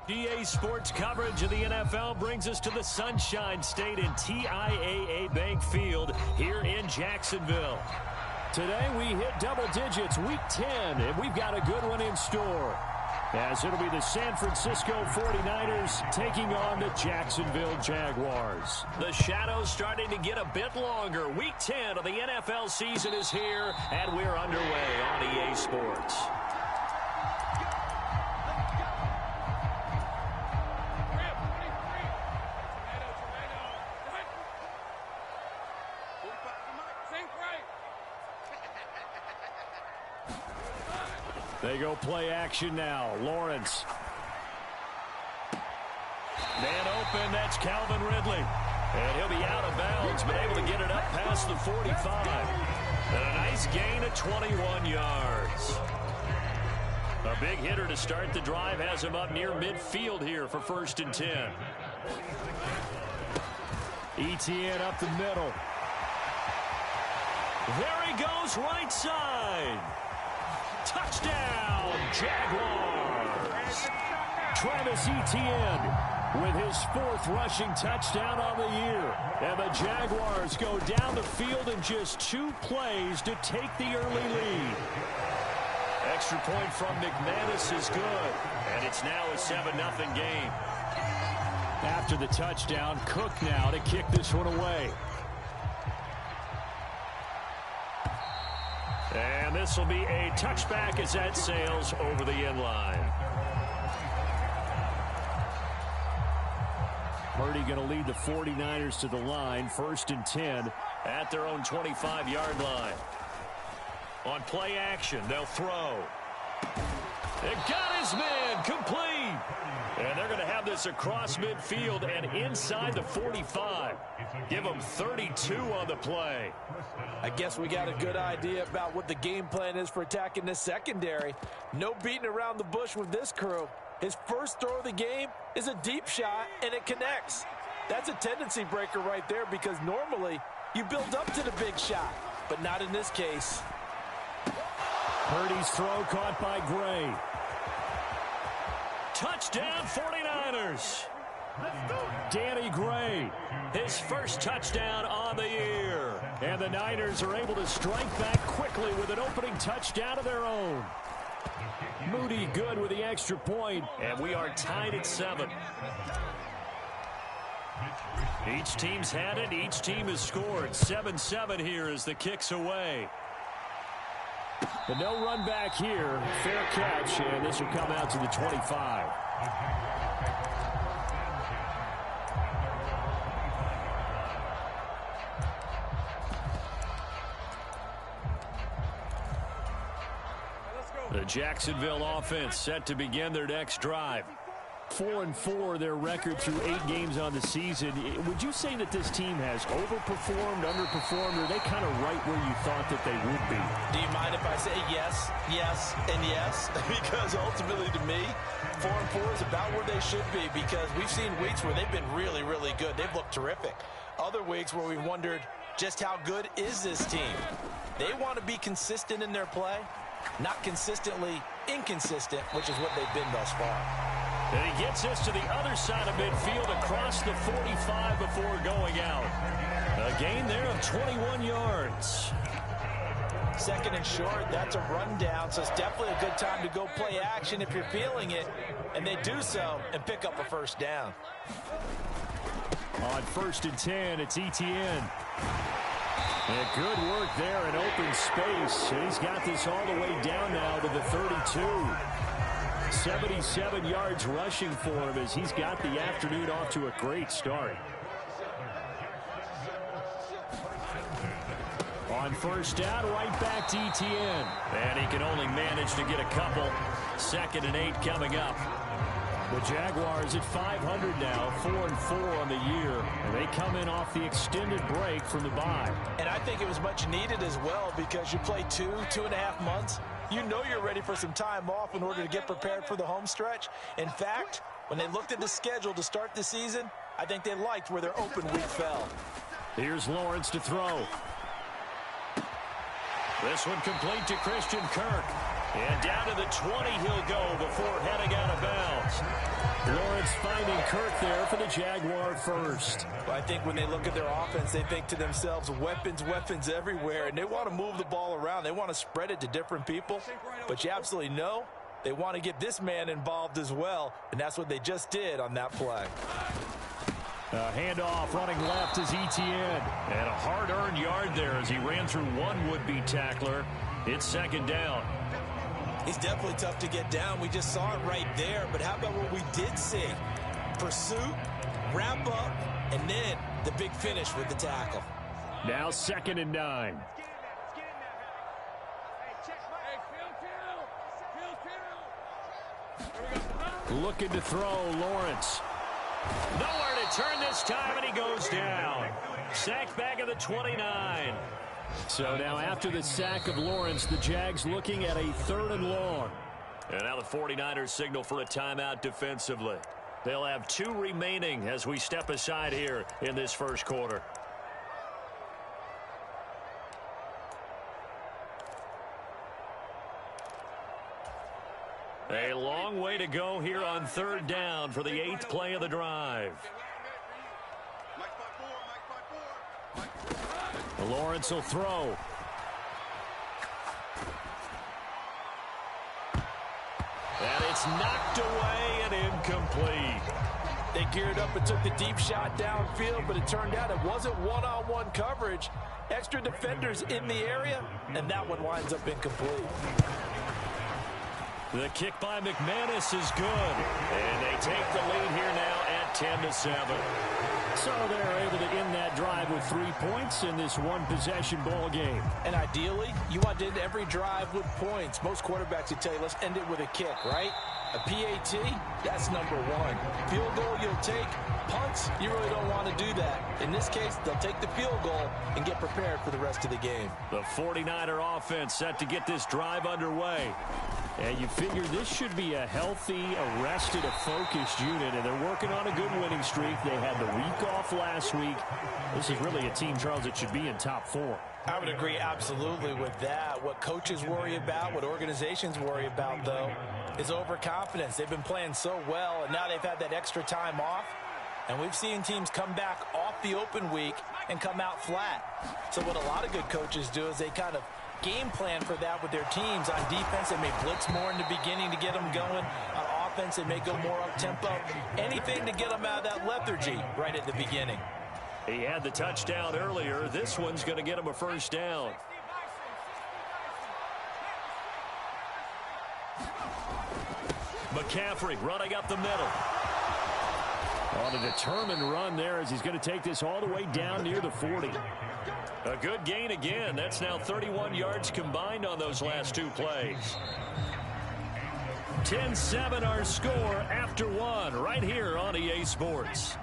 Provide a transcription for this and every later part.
EA Sports coverage of the NFL brings us to the Sunshine State and TIAA Bank Field here in Jacksonville. Today we hit double digits, Week 10, and we've got a good one in store, as it'll be the San Francisco 49ers taking on the Jacksonville Jaguars. The shadow's starting to get a bit longer. Week 10 of the NFL season is here, and we're underway on EA Sports. They go play action now. Lawrence. Man open, that's Calvin Ridley. And he'll be out of bounds, but able to get it up past the 45. And a nice gain of 21 yards. A big hitter to start the drive has him up near midfield here for 1st and 10. Etienne up the middle. There he goes, right side. Touchdown, Jaguars. Travis Etienne with his 4th rushing touchdown on the year. And the Jaguars go down the field in just 2 plays to take the early lead. Extra point from McManus is good. And it's now a 7-0 game. After the touchdown, Cook now to kick this one away. And this will be a touchback as that sails over the end line. Purdy going to lead the 49ers to the line. 1st and 10 at their own 25-yard line. On play action, they'll throw. It got his man complete. And they're going to have this across midfield and inside the 45. Give them 32 on the play. I guess we got a good idea about what the game plan is for attacking this secondary. No beating around the bush with this crew. His first throw of the game is a deep shot, and it connects. That's a tendency breaker right there, because normally you build up to the big shot, but not in this case. Purdy's throw caught by Gray. Touchdown 49ers. Danny Gray, his first touchdown on the year. And the Niners are able to strike back quickly with an opening touchdown of their own. Moody good with the extra point, and we are tied at 7. Each team's had it, each team has scored. 7-7 here as the kick's away. But no run back here. Fair catch, and this will come out to the 25. The Jacksonville offense set to begin their next drive. 4-4 their record through 8 games on the season. Would you say that this team has overperformed, underperformed, or are they kind of right where you thought that they would be? Do you mind if I say yes, yes, and yes? Because ultimately to me, 4-4 is about where they should be, because we've seen weeks where they've been really, really good. They've looked terrific. Other weeks where we've wondered just how good is this team. They want to be consistent in their play, not consistently inconsistent, which is what they've been thus far. And he gets us to the other side of midfield across the 45 before going out. A gain there of 21 yards. 2nd and short, that's a rundown, so it's definitely a good time to go play action if you're feeling it. And they do so and pick up a 1st down. On 1st and 10, it's Etienne. And good work there in open space. And he's got this all the way down now to the 32. 77 yards rushing for him as he's got the afternoon off to a great start. On 1st down, right back to Etienne. And he can only manage to get a couple. 2nd and 8 coming up. The Jaguars at 500 now, 4-4 on the year. And they come in off the extended break from the bye. And I think it was much needed as well, because you play 2.5 months. You know you're ready for some time off in order to get prepared for the home stretch. In fact, when they looked at the schedule to start the season, I think they liked where their open week fell. Here's Lawrence to throw. This one complete to Christian Kirk. And down to the 20 he'll go before heading out of bounds. Lawrence finding Kirk there for the Jaguar first. Well, I think when they look at their offense, they think to themselves, weapons, weapons everywhere, and they want to move the ball around. They want to spread it to different people, but you absolutely know they want to get this man involved as well, and that's what they just did on that play. Handoff running left is Etienne. And a hard-earned yard there as he ran through one would-be tackler. It's second down. He's definitely tough to get down. We just saw it right there. But how about what we did see? Pursuit, wrap up, and then the big finish with the tackle. Now 2nd and 9. Looking to throw, Lawrence. Nowhere to turn this time, and he goes down. Sacked back at the 29. So now after the sack of Lawrence, the Jags looking at a 3rd and long. And now the 49ers signal for a timeout defensively. They'll have 2 remaining as we step aside here in this first quarter. A long way to go here on 3rd down for the 8th play of the drive. Lawrence will throw. And it's knocked away and incomplete. They geared up and took the deep shot downfield, but it turned out it wasn't one-on-one coverage. Extra defenders in the area, and that one winds up incomplete. The kick by McManus is good. And they take the lead here now at 10-7. So they're able to end that drive with 3 points in this one-possession ball game. And ideally, you want to end every drive with points. Most quarterbacks would tell you, let's end it with a kick, right? A PAT, that's number 1. Field goal you'll take. Punts, you really don't want to do that. In this case, they'll take the field goal and get prepared for the rest of the game. The 49er offense set to get this drive underway. And you figure this should be a healthy, arrested, a focused unit, and they're working on a good winning streak. They had the week off last week. This is really a team, Charles, that should be in top 4. I would agree absolutely with that. What coaches worry about, what organizations worry about, though, is overconfidence. They've been playing so well, and now they've had that extra time off. And we've seen teams come back off the open week and come out flat. So what a lot of good coaches do is they kind of game plan for that with their teams. On defense, they may blitz more in the beginning to get them going. On offense, they may go more up-tempo. Anything to get them out of that lethargy right at the beginning. He had the touchdown earlier. This one's going to get him a first down. McCaffrey running up the middle. On a determined run there as he's going to take this all the way down near the 40. A good gain again. That's now 31 yards combined on those last 2 plays. 10-7 our score after 1 right here on EA Sports.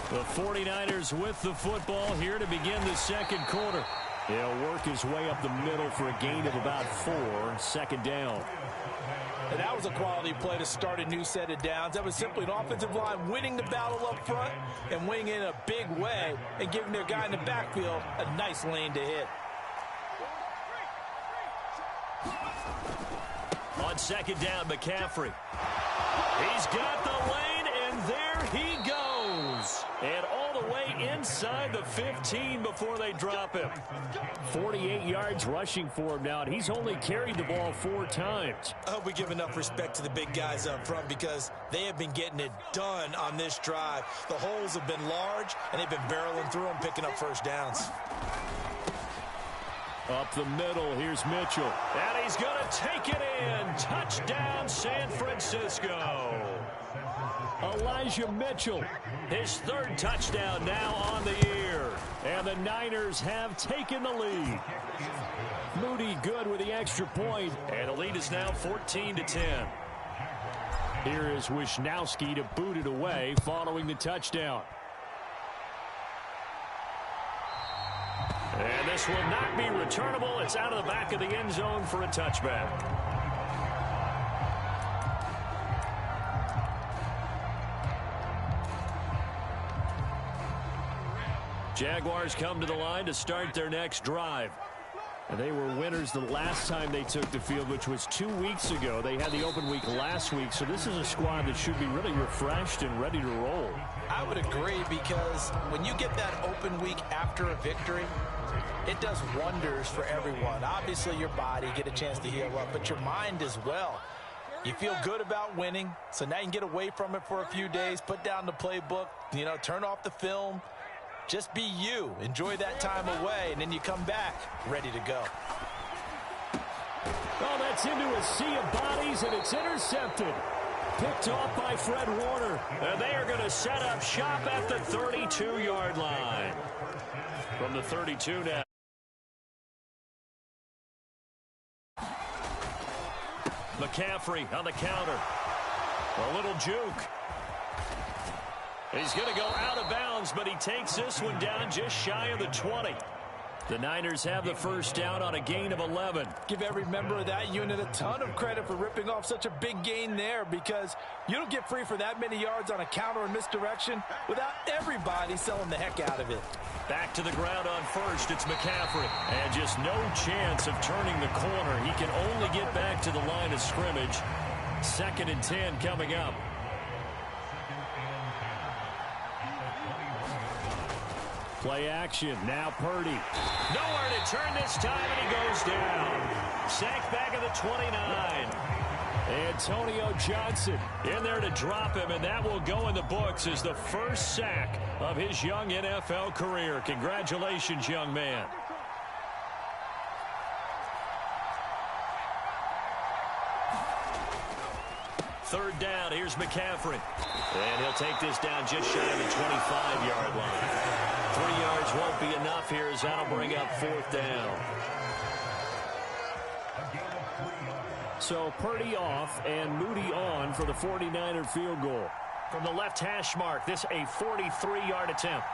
The 49ers with the football here to begin the second quarter. He'll work his way up the middle for a gain of about 4. 2nd down. And that was a quality play to start a new set of downs. That was simply an offensive line winning the battle up front and winning in a big way and giving their guy in the backfield a nice lane to hit. On 2nd down, McCaffrey. He's got the lane, and there he goes. And all the way inside the 15 before they drop him. 48 yards rushing for him now, and he's only carried the ball 4 times. I hope we give enough respect to the big guys up front because they have been getting it done on this drive. The holes have been large, and they've been barreling through them, picking up first downs. Up the middle, here's Mitchell. And he's going to take it in. Touchdown, San Francisco. Elijah Mitchell, his 3rd touchdown now on the year. And the Niners have taken the lead. Moody good with the extra point, and the lead is now 14-10. Here is Wisnowski to boot it away following the touchdown. And this will not be returnable. It's out of the back of the end zone for a touchback. Jaguars come to the line to start their next drive. And they were winners the last time they took the field, which was 2 weeks ago. They had the open week last week, so this is a squad that should be really refreshed and ready to roll. I would agree, because when you get that open week after a victory, it does wonders for everyone. Obviously, your body, get a chance to heal up, but your mind as well. You feel good about winning, so now you can get away from it for a few days, put down the playbook, turn off the film. Just be you. Enjoy that time away, and then you come back ready to go. Oh, that's into a sea of bodies, and it's intercepted. Picked off by Fred Warner. And they are going to set up shop at the 32-yard line. From the 32 now. McCaffrey on the counter. A little juke. He's going to go out of bounds, but he takes this one down just shy of the 20. The Niners have the first down on a gain of 11. Give every member of that unit a ton of credit for ripping off such a big gain there, because you don't get free for that many yards on a counter or misdirection without everybody selling the heck out of it. Back to the ground on first. It's McCaffrey. And just no chance of turning the corner. He can only get back to the line of scrimmage. 2nd and 10 coming up. Play action. Now Purdy. Nowhere to turn this time, and he goes down. Sacked back at the 29. Antonio Johnson in there to drop him, and that will go in the books as the first sack of his young NFL career. Congratulations, young man. Third down, here's McCaffrey. And he'll take this down just shy of the 25-yard line. 3 yards won't be enough here, as that'll bring up 4th down. So Purdy off and Moody on for the 49er field goal. From the left hash mark, this a 43-yard attempt.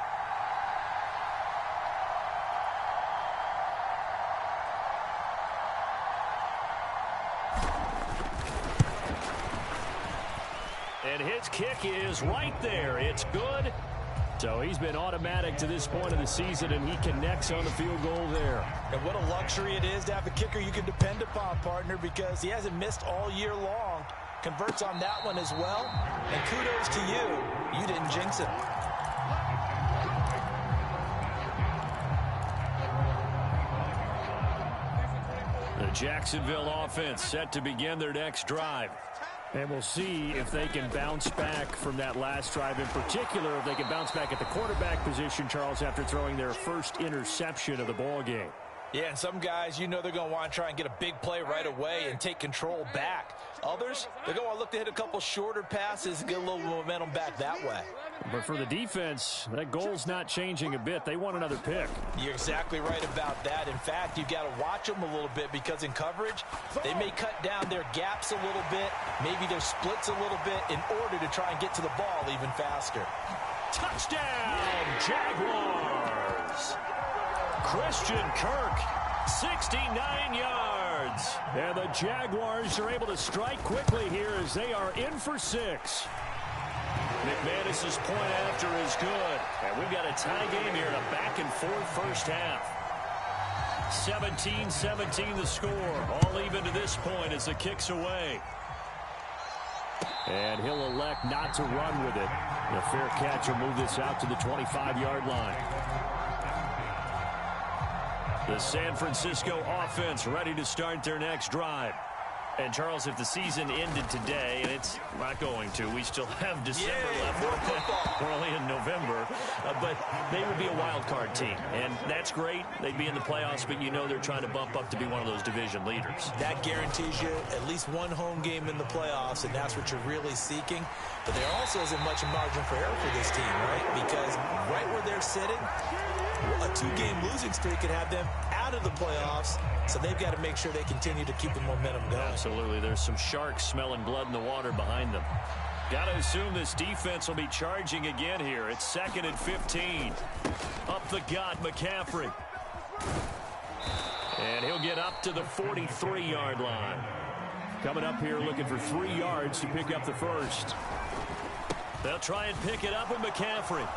And his kick is right there. It's good. So he's been automatic to this point of the season, and he connects on the field goal there. And what a luxury it is to have a kicker you can depend upon, partner, because he hasn't missed all year long. Converts on that one as well. And kudos to you. You didn't jinx it. The Jacksonville offense set to begin their next drive. And we'll see if they can bounce back from that last drive. In particular, if they can bounce back at the quarterback position, Charles, after throwing their first interception of the ball game. Yeah, and some guys, they're going to want to try and get a big play right away and take control back. Others, they're going to look to hit a couple shorter passes and get a little momentum back that way. But for the defense, that goal's not changing a bit. They want another pick. You're exactly right about that. In fact, you've got to watch them a little bit, because in coverage, they may cut down their gaps a little bit, maybe their splits a little bit, in order to try and get to the ball even faster. Touchdown, Jaguars! Christian Kirk, 69 yards. And the Jaguars are able to strike quickly here as they are in for 6. McManus's point after is good. And we've got a tie game here in a back-and-forth first half. 17-17 the score. All even to this point as the kick's away. And he'll elect not to run with it. The fair catch will move this out to the 25-yard line. The San Francisco offense ready to start their next drive. And, Charles, if the season ended today, and it's not going to, we still have December left. We're only in November. But they would be a wild card team. And that's great. They'd be in the playoffs, but they're trying to bump up to be one of those division leaders. That guarantees you at least one home game in the playoffs, and that's what you're really seeking. But there also isn't much margin for error for this team, right? Because right where they're sitting, a 2-game losing streak could have them out of the playoffs, so they've got to make sure they continue to keep the momentum going. Absolutely. There's some sharks smelling blood in the water behind them. Got to assume this defense will be charging again here. It's 2nd and 15. Up the gut, McCaffrey. And he'll get up to the 43-yard line. Coming up here looking for 3 yards to pick up the first. They'll try and pick it up with McCaffrey.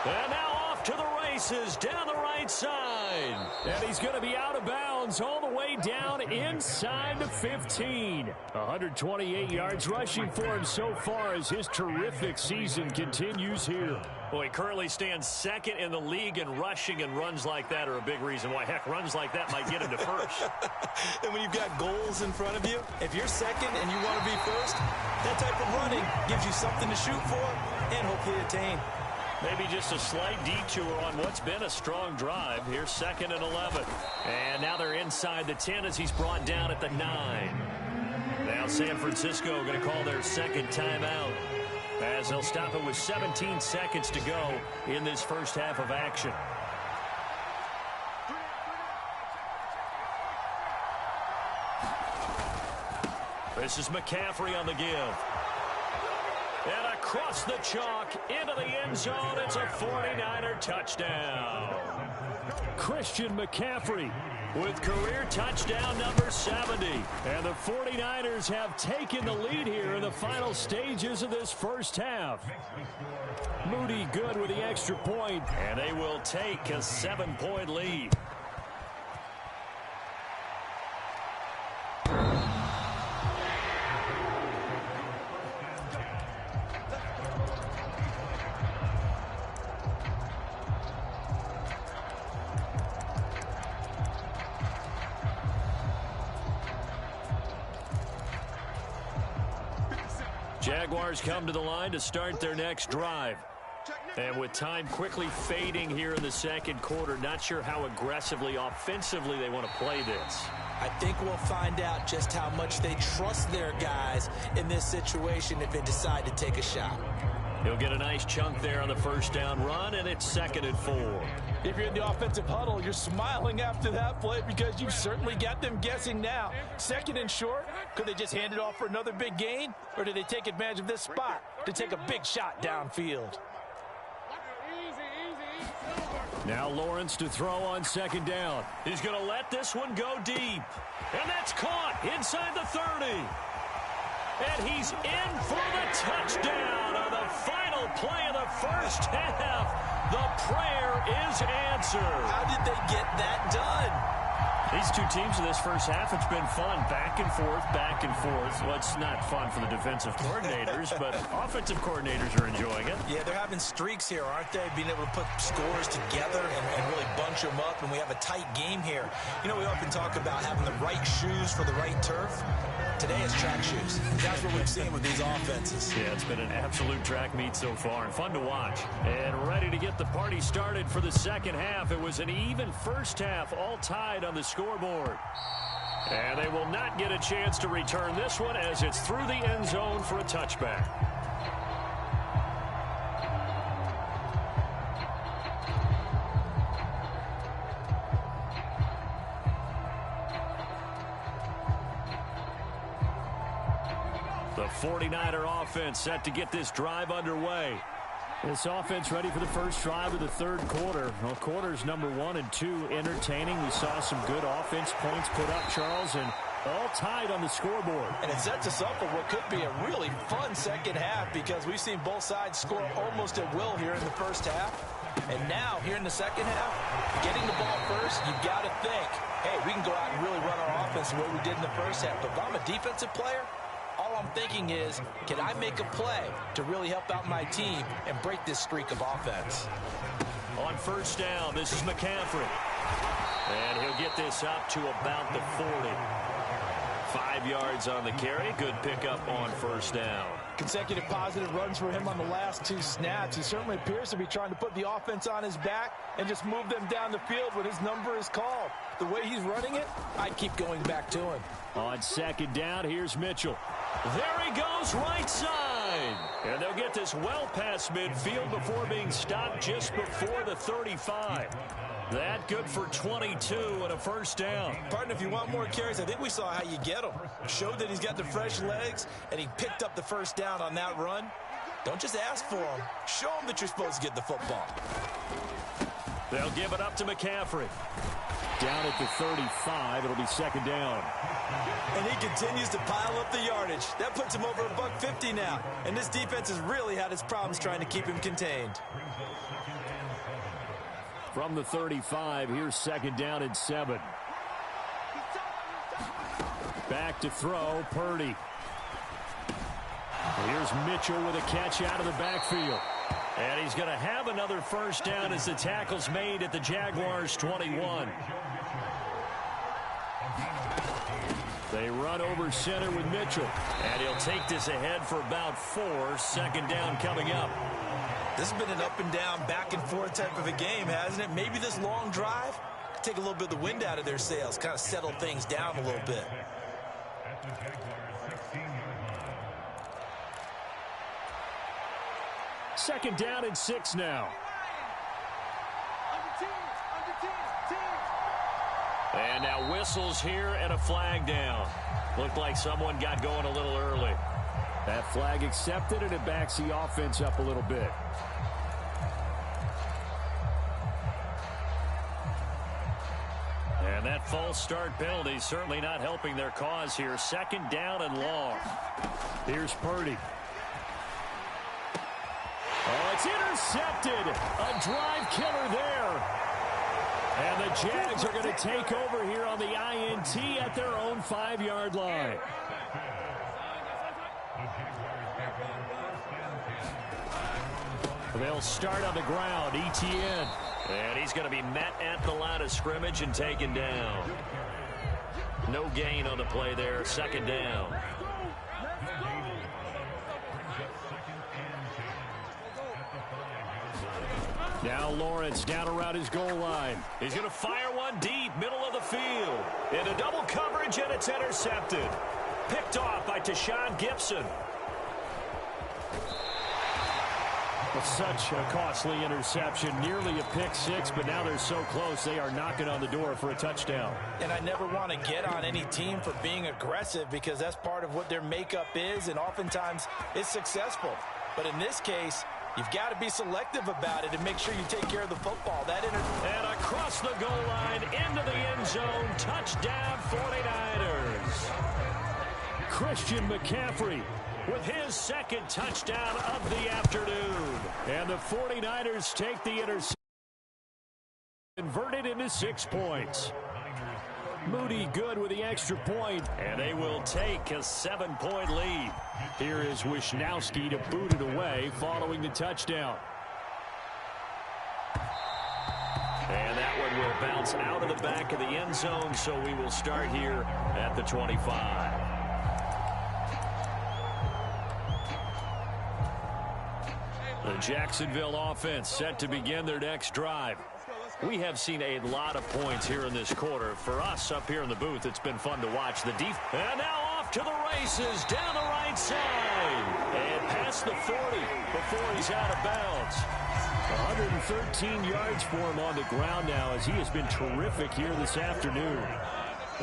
And now off to the races down the right side. And he's going to be out of bounds all the way down inside the 15. 128 yards rushing for him so far as his terrific season continues here. Well, he currently stands second in the league in rushing, and runs like that are a big reason why. Heck, runs like that might get him to first. And when you've got goals in front of you, if you're second and you want to be first, that type of running gives you something to shoot for and hopefully attain. Maybe just a slight detour on what's been a strong drive. Here's 2nd and 11. And now they're inside the 10 as he's brought down at the 9. Now San Francisco going to call their second timeout, as they'll stop it with 17 seconds to go in this first half of action. This is McCaffrey on the give. And across the chalk into the end zone, it's a 49er touchdown. Christian McCaffrey with career touchdown number 70. And the 49ers have taken the lead here in the final stages of this first half. Moody good with the extra point, and they will take a 7-point lead. Jaguars come to the line to start their next drive. And with time quickly fading here in the second quarter, not sure how aggressively, offensively they want to play this. I think we'll find out just how much they trust their guys in this situation if they decide to take a shot. He'll get a nice chunk there on the first down run, and it's 2nd and 4. If you're in the offensive huddle, you're smiling after that play because you've certainly got them guessing now. 2nd and short, could they just hand it off for another big gain? Or did they take advantage of this spot to take a big shot downfield? Now Lawrence to throw on 2nd down. He's going to let this one go deep. And that's caught inside the 30. And he's in for the touchdown on the final play of the first half. The prayer is answered. How did they get that done? These two teams in this first half, it's been fun. Back and forth, back and forth. Well, it's not fun for the defensive coordinators, but offensive coordinators are enjoying it. Yeah, they're having streaks here, aren't they? Being able to put scores together and really bunch them up, and we have a tight game here. You know, we often talk about having the right shoes for the right turf. Today is track shoes. That's what we've seen with these offenses. Yeah, it's been an absolute track meet so far, and fun to watch. And ready to get the party started for the second half. It was an even first half, all tied on the scoreboard. And they will not get a chance to return this one as it's through the end zone for a touchback. The 49er offense set to get this drive underway. This offense ready for the first drive of the third quarter. Well, quarters number 1 and 2 entertaining. We saw some good offense points put up, Charles, and all tied on the scoreboard. And it sets us up for what could be a really fun second half because we've seen both sides score almost at will here in the first half. And now, here in the second half, getting the ball first, you've got to think, hey, we can go out and really run our offense the way we did in the first half. But if I'm a defensive player, all I'm thinking is, can I make a play to really help out my team and break this streak of offense? On first down, this is McCaffrey. And he'll get this up to about the 40. 5 yards on the carry. Good pickup on first down. Consecutive positive runs for him on the last 2 snaps. He certainly appears to be trying to put the offense on his back and just move them down the field when his number is called. The way he's running it, I'd keep going back to him. On second down, here's Mitchell. There he goes, right side. And they'll get this well past midfield before being stopped just before the 35. That good for 22 and a first down. Partner, if you want more carries, I think we saw how you get them. Showed that he's got the fresh legs, and he picked up the first down on that run. Don't just ask for them. Show them that you're supposed to get the football. They'll give it up to McCaffrey. Down at the 35, it'll be second down. And he continues to pile up the yardage. That puts him over $150 now. And this defense has really had its problems trying to keep him contained. From the 35, here's 2nd down and 7. Back to throw, Purdy. Here's Mitchell with a catch out of the backfield. And he's going to have another first down as the tackle's made at the Jaguars' 21. They run over center with Mitchell. And he'll take this ahead for about 4. 2nd down coming up. This has been an up and down, back and forth type of a game, hasn't it? Maybe this long drive could take a little bit of the wind out of their sails, kind of settle things down a little bit. Second down and 6 now. And now whistles here and a flag down. Looked like someone got going a little early. That flag accepted, and it backs the offense up a little bit. And that false start penalty certainly not helping their cause here. 2nd down and long. Here's Purdy. Oh, it's intercepted. A drive killer there. And the Jags are going to take over here on the INT at their own 5-yard line. They'll start on the ground. ETN. And he's going to be met at the line of scrimmage and taken down. No gain on the play there. 2nd down. Now Lawrence down around his goal line. He's going to fire one deep, middle of the field. Into double coverage, and it's intercepted. Picked off by Tashawn Gibson. Such a costly interception, nearly a pick 6, but now they're so close they are knocking on the door for a touchdown. And I never want to get on any team for being aggressive because that's part of what their makeup is, and oftentimes it's successful. But in this case, you've got to be selective about it and make sure you take care of the football. And across the goal line, into the end zone, touchdown 49ers. Christian McCaffrey with his 2nd touchdown of the afternoon. And the 49ers take the interception, converted into 6 points. Moody good with the extra point, and they will take a 7-point lead. Here is Wisnowski to boot it away following the touchdown. And that one will bounce out of the back of the end zone, so we will start here at the 25. The Jacksonville offense set to begin their next drive. We have seen a lot of points here in this quarter. For us up here in the booth, it's been fun to watch. And now off to the races down the right side. And past the 40 before he's out of bounds. 113 yards for him on the ground now as he has been terrific here this afternoon.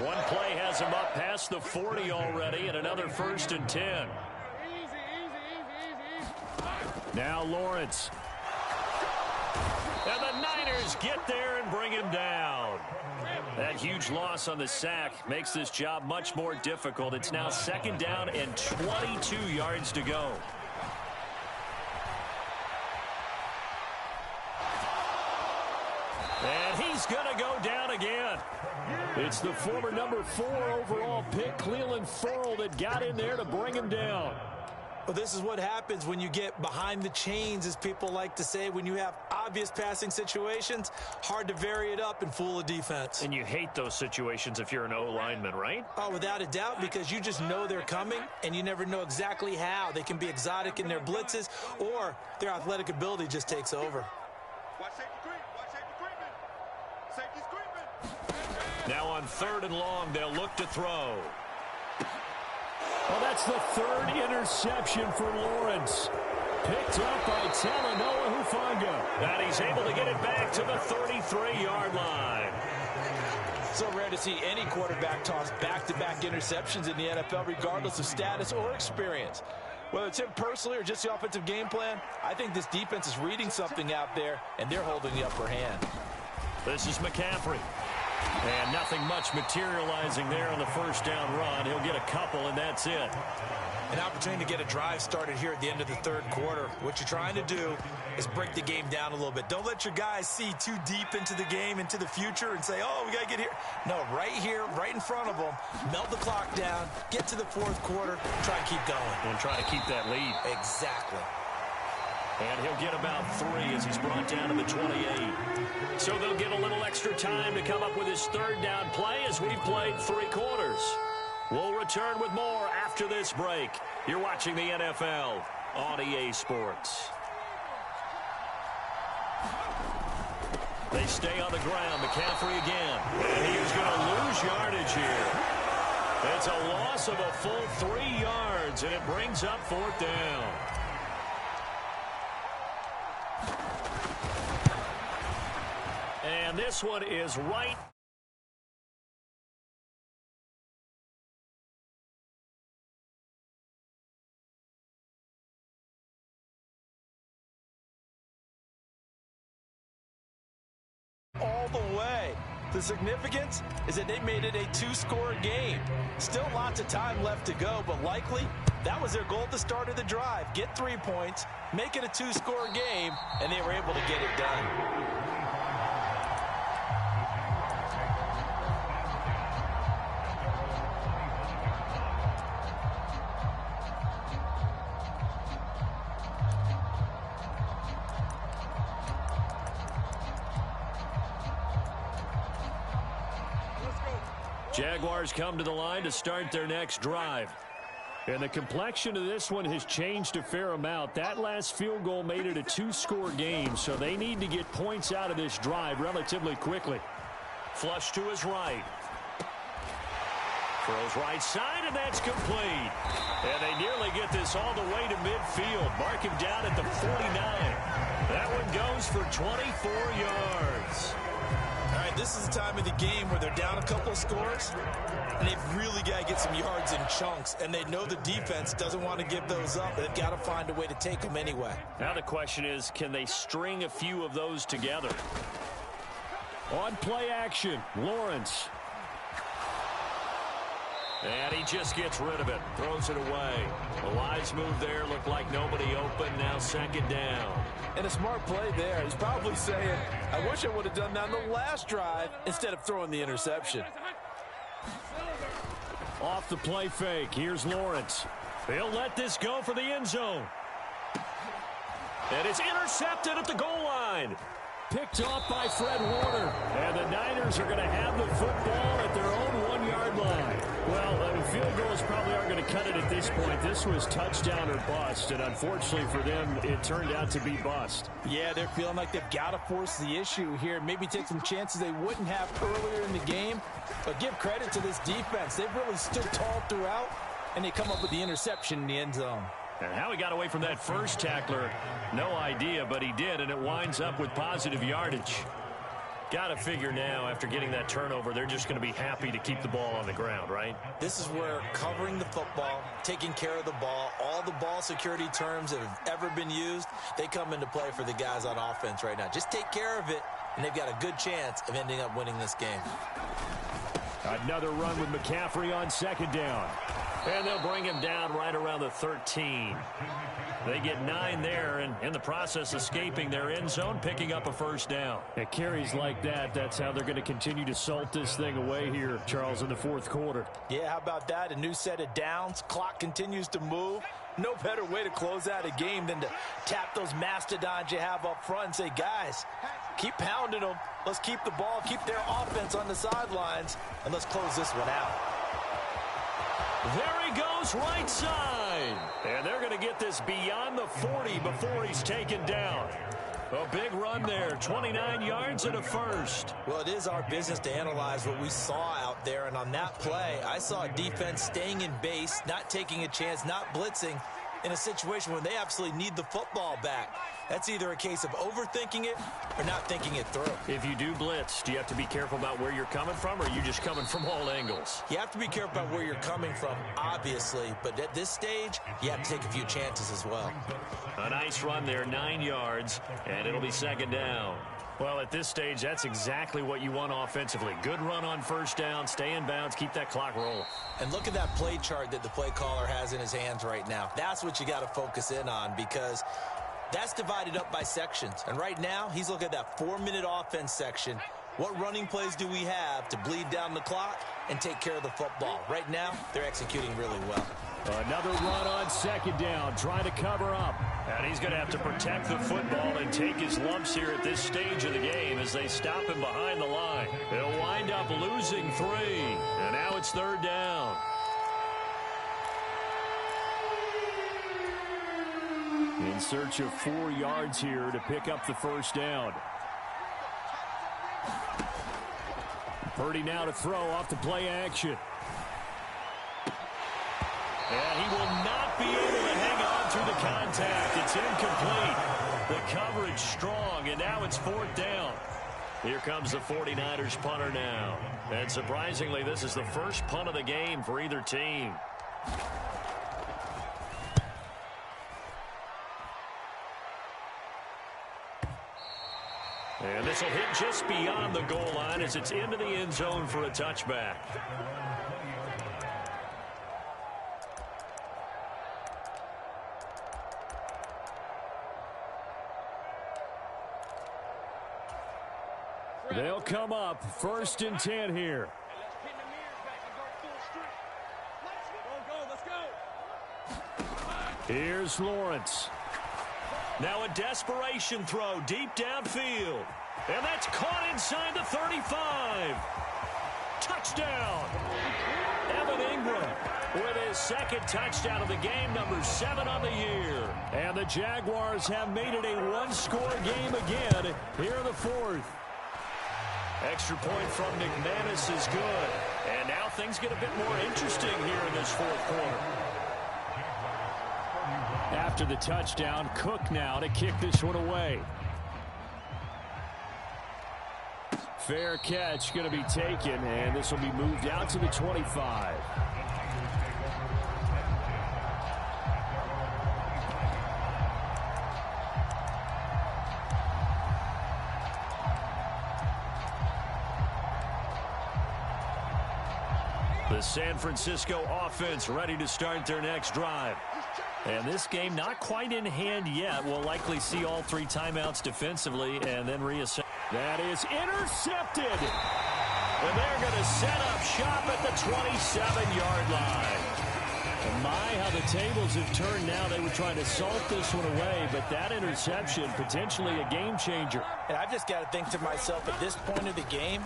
One play has him up past the 40 already, and another 1st and 10. Now Lawrence. And the Niners get there and bring him down. That huge loss on the sack makes this job much more difficult. It's now 2nd down and 22 yards to go. And he's going to go down again. It's the former number 4 overall pick, Cleveland Ferrell, that got in there to bring him down. Well, this is what happens when you get behind the chains, as people like to say. When you have obvious passing situations, hard to vary it up and fool a defense. And you hate those situations if you're an O-lineman, right? Oh, without a doubt, because you just know they're coming, and you never know exactly how. They can be exotic in their blitzes, or their athletic ability just takes over. Watch safety creep. Watch safety creeping. Safety's creeping. Now on 3rd and long, they'll look to throw. Well, that's the 3rd interception for Lawrence. Picked up by Talanoa Hufanga. And he's able to get it back to the 33-yard line. So rare to see any quarterback toss back-to-back interceptions in the NFL, regardless of status or experience. Whether it's him personally or just the offensive game plan, I think this defense is reading something out there, and they're holding the upper hand. This is McCaffrey. And nothing much materializing there on the first down run. He'll get a couple, and that's it. An opportunity to get a drive started here at the end of the third quarter. What you're trying to do is break the game down a little bit. Don't let your guys see too deep into the game, into the future, and say, oh, we got to get here. No, right here, right in front of them, melt the clock down, get to the fourth quarter, try and keep going. And try to keep that lead. Exactly. And he'll get about 3 as he's brought down to the 28. So they'll get a little extra time to come up with his third down play as we've played 3 quarters. We'll return with more after this break. You're watching the NFL on EA Sports. They stay on the ground. McCaffrey again. And he is going to lose yardage here. It's a loss of a full 3 yards, and it brings up 4th down. And this one is right. All the way. The significance is that they made it a 2-score game. Still lots of time left to go, but likely that was their goal at the start of the drive. Get 3 points, make it a 2-score game, and they were able to get it done. Jaguars come to the line to start their next drive. And the complexion of this one has changed a fair amount. That last field goal made it a 2-score game, so they need to get points out of this drive relatively quickly. Flush to his right. Throws right side, and that's complete. And they nearly get this all the way to midfield. Mark him down at the 49. That one goes for 24 yards. All right, this is the time of the game where they're down a couple of scores, and they've really got to get some yards in chunks, and they know the defense doesn't want to give those up. They've got to find a way to take them anyway. Now the question is, can they string a few of those together? On play action, Lawrence. And he just gets rid of it, throws it away. A wise move there, looked like nobody open, now 2nd down. And a smart play there. He's probably saying, I wish I would have done that on the last drive instead of throwing the interception. Off the play fake, here's Lawrence. He'll let this go for the end zone. And it's intercepted at the goal line. Picked off by Fred Warner. And the Niners are going to have the football at their own 1-yard line. Well, the field goals probably aren't going to cut it at this point. This was touchdown or bust, and unfortunately for them, it turned out to be bust. Yeah, they're feeling like they've got to force the issue here. Maybe take some chances they wouldn't have earlier in the game. But give credit to this defense. They've really stood tall throughout, and they come up with the interception in the end zone. And how he got away from that first tackler, no idea, but he did, and it winds up with positive yardage. Got to figure now, after getting that turnover, they're just going to be happy to keep the ball on the ground, right? This is where covering the football, taking care of the ball, all the ball security terms that have ever been used, they come into play for the guys on offense right now. Just take care of it, and they've got a good chance of ending up winning this game. Another run with McCaffrey on 2nd down. And they'll bring him down right around the 13. They get 9 there, and in the process, escaping their end zone, picking up a 1st down. At carries like that, that's how they're going to continue to salt this thing away here, Charles, in the 4th quarter. Yeah, how about that? A new set of downs. Clock continues to move. No better way to close out a game than to tap those mastodons you have up front and say, guys, keep pounding them. Let's keep the ball, keep their offense on the sidelines, and let's close this one out. There he goes, right side. And they're going to get this beyond the 40 before he's taken down. A big run there, 29 yards and a 1st. Well, it is our business to analyze what we saw out there, and on that play, I saw a defense staying in base, not taking a chance, not blitzing, in a situation where they absolutely need the football back. That's either a case of overthinking it or not thinking it through. If you do blitz, do you have to be careful about where you're coming from, or are you just coming from all angles? You have to be careful about where you're coming from, obviously, but at this stage, you have to take a few chances as well. A nice run there, 9 yards, and it'll be 2nd down. Well, at this stage, that's exactly what you want offensively. Good run on first down, stay in bounds, keep that clock rolling. And look at that play chart that the play caller has in his hands right now. That's what you got to focus in on, because that's divided up by sections. And right now, he's looking at that 4-minute offense section. What running plays do we have to bleed down the clock and take care of the football? Right now, they're executing really well. Another run on second down, trying to cover up. And he's going to have to protect the football and take his lumps here at this stage of the game as they stop him behind the line. He'll wind up losing 3. And now it's third down. In search of 4 yards here to pick up the first down. Purdy now to throw off the play action. And he will not be able to hang on through the contact. It's incomplete. The coverage strong, and now it's fourth down. Here comes the 49ers punter now. And surprisingly, this is the first punt of the game for either team. And this will hit just beyond the goal line as it's into the end zone for a touchback. They'll come up first and 10 here. Here's Lawrence. Now a desperation throw deep downfield. And that's caught inside the 35. Touchdown. Evan Ingram with his second touchdown of the game, number 7 on the year. And the Jaguars have made it a one-score game again here in the fourth. Extra point from McManus is good. And now things get a bit more interesting here in this fourth quarter. After the touchdown, Cook now to kick this one away. Fair catch going to be taken, and this will be moved out to the 25. The San Francisco offense ready to start their next drive. And this game not quite in hand yet. We'll likely see all 3 timeouts defensively and then reassess. That is intercepted. And they're going to set up shop at the 27-yard line. And my, how the tables have turned now. They were trying to salt this one away, but that interception potentially a game changer. And I've just got to think to myself, at this point of the game,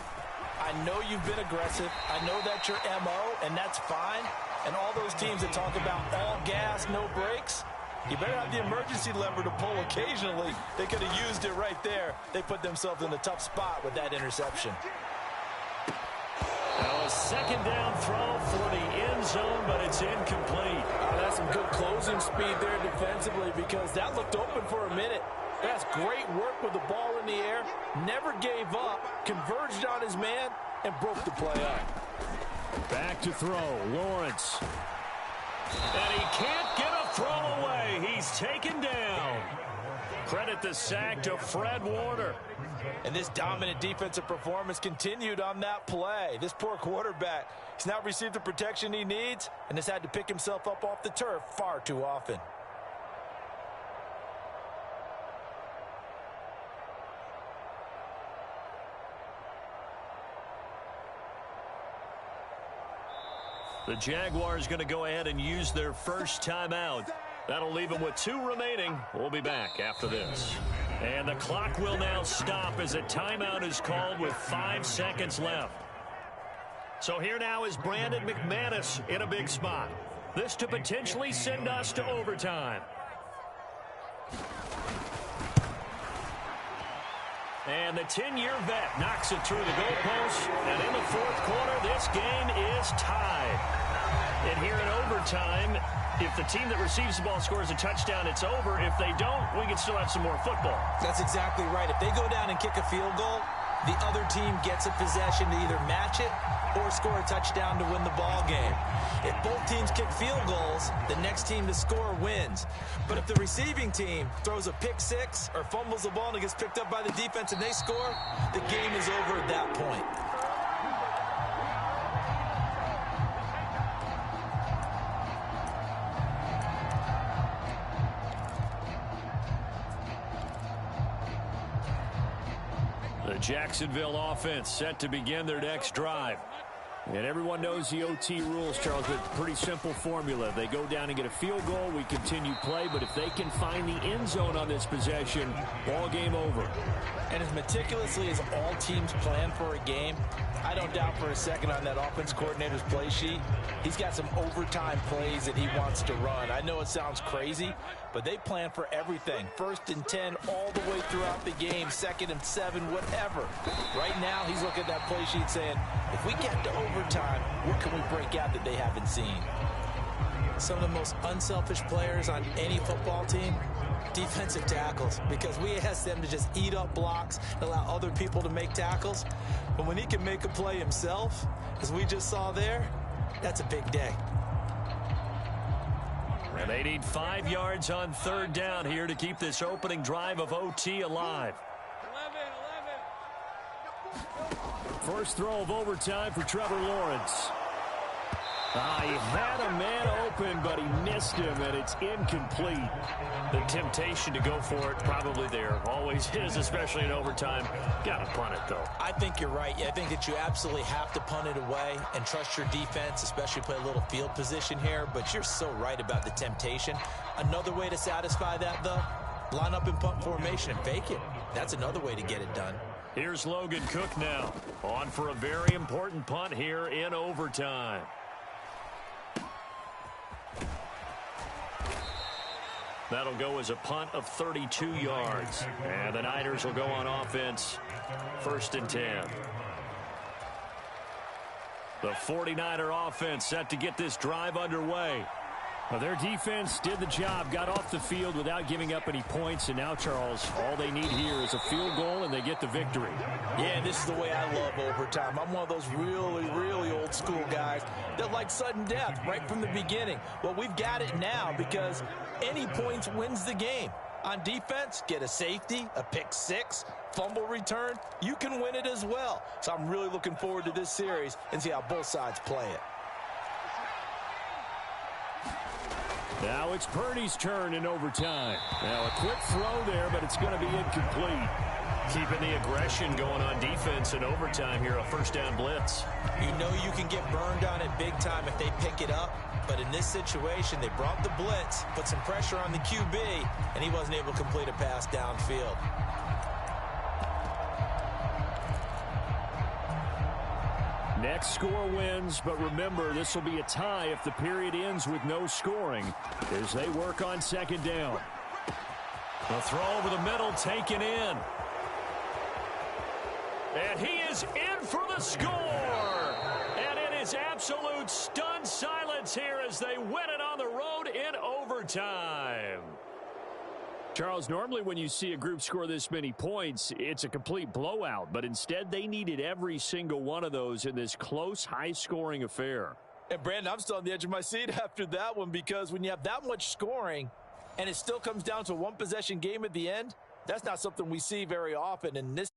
I know you've been aggressive. I know that's your MO, and that's fine. And all those teams that talk about all gas, no brakes, you better have the emergency lever to pull occasionally. They could have used it right there. They put themselves in a tough spot with that interception. Now a second down throw for the end zone, but it's incomplete. That's some good closing speed there defensively, because that looked open for a minute. That's great work with the ball in the air. Never gave up, converged on his man, and broke the play up. Back to throw, Lawrence. And he can't get a throw away. He's taken down. Credit the sack to Fred Warner. And this dominant defensive performance continued on that play. This poor quarterback has now received the protection he needs and has had to pick himself up off the turf far too often. The Jaguars going to go ahead and use their first timeout. That'll leave them with 2 remaining. We'll be back after this. And the clock will now stop as a timeout is called with 5 seconds left. So here now is Brandon McManus in a big spot. This to potentially send us to overtime. And the 10-year vet knocks it through the goalpost. And in the fourth quarter, this game is tied. And here in overtime, if the team that receives the ball scores a touchdown, it's over. If they don't, we can still have some more football. That's exactly right. If they go down and kick a field goal, the other team gets a possession to either match it or score a touchdown to win the ball game. If both teams kick field goals, the next team to score wins. But if the receiving team throws a pick six or fumbles the ball and it gets picked up by the defense and they score, the game is over at that point. The Jacksonville offense set to begin their next drive. And everyone knows the OT rules, Charles, but pretty simple formula. They go down and get a field goal, we continue play, but if they can find the end zone on this possession, ball game over. And as meticulously as all teams plan for a game, I don't doubt for a second on that offense coordinator's play sheet, he's got some overtime plays that he wants to run. I know it sounds crazy, but they plan for everything. 1st and 10 all the way throughout the game, 2nd and 7, whatever. Right now, he's looking at that play sheet saying, if we get to overtime, what can we break out that they haven't seen? Some of the most unselfish players on any football team, defensive tackles, because we ask them to just eat up blocks, allow other people to make tackles. But when he can make a play himself, as we just saw there, that's a big day. And they need 5 yards on 3rd down here to keep this opening drive of OT alive. 1st throw of overtime for Trevor Lawrence. He had a man open, but he missed him, and it's incomplete. The temptation to go for it probably there. Always is, especially in overtime. Got to punt it, though. I think you're right. I think that you absolutely have to punt it away and trust your defense, especially play a little field position here. But you're so right about the temptation. Another way to satisfy that, though, line up in punt formation and fake it. That's another way to get it done. Here's Logan Cook now, on for a very important punt here in overtime. That'll go as a punt of 32 yards. And the Niners will go on offense, 1st and 10. The 49er offense set to get this drive underway. Well, their defense did the job, got off the field without giving up any points, and now, Charles, all they need here is a field goal, and they get the victory. Yeah, this is the way I love overtime. I'm one of those really, really old school guys that like sudden death right from the beginning. Well, we've got it now because any points wins the game. On defense, get a safety, a pick six, fumble return, you can win it as well. So I'm really looking forward to this series and see how both sides play it. Now it's Purdy's turn in overtime. Now a quick throw there, but it's going to be incomplete. Keeping the aggression going on defense in overtime here, a 1st down blitz. You know you can get burned on it big time if they pick it up. But in this situation, they brought the blitz, put some pressure on the QB, and he wasn't able to complete a pass downfield. Next score wins, but remember, this will be a tie if the period ends with no scoring as they work on 2nd down. The throw over the middle taken in. And he is in for the score. And it is absolute stunned silence here as they win it on the road in overtime. Charles, normally when you see a group score this many points, it's a complete blowout. But instead, they needed every single one of those in this close, high-scoring affair. And, Brandon, I'm still on the edge of my seat after that one because when you have that much scoring and it still comes down to a one-possession game at the end, that's not something we see very often in this